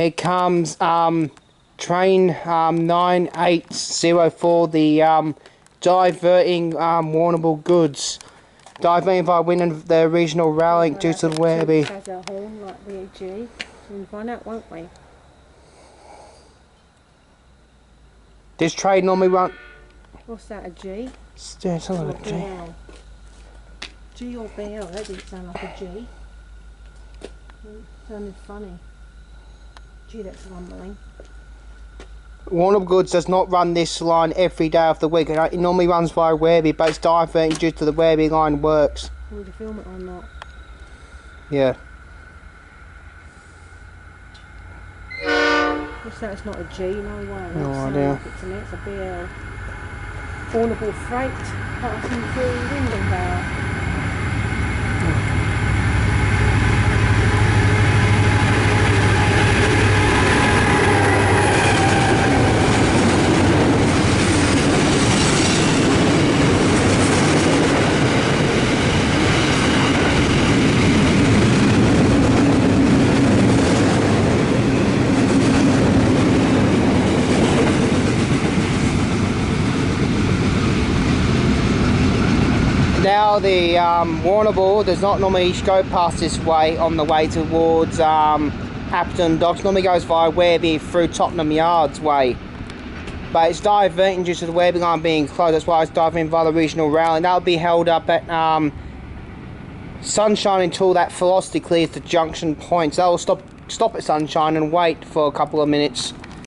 Here comes train 9804, the diverting warnable goods. Diverting by Wyndham, the regional rail link due to the Werribee. Has a horn like the G. We'll find out, won't we? This train normally run. What's that, a G? Yeah, it sounds like a G. BL. G or BL, that didn't sound like a G. It sounded funny. Gee, that's rumbling. Warnable Goods does not run this line every day of the week. It normally runs via Werribee, but it's diverting due to the Werribee line works. Will you film it or not? Yeah. What's that? It's not a G, no way. No Sound idea. like it to me. It's a BL. Warnable freight passing through Wyndham Vale. Now the Warrnambool does not normally go past this way on the way towards Appleton Docks. Normally goes via Werribee through Tottenham Yards way. But it's diverting due to the Werribee line being closed. That's why it's diverting via the regional rail, and that'll be held up at Sunshine until that velocity clears the junction point. So that will stop at Sunshine and wait for a couple of minutes.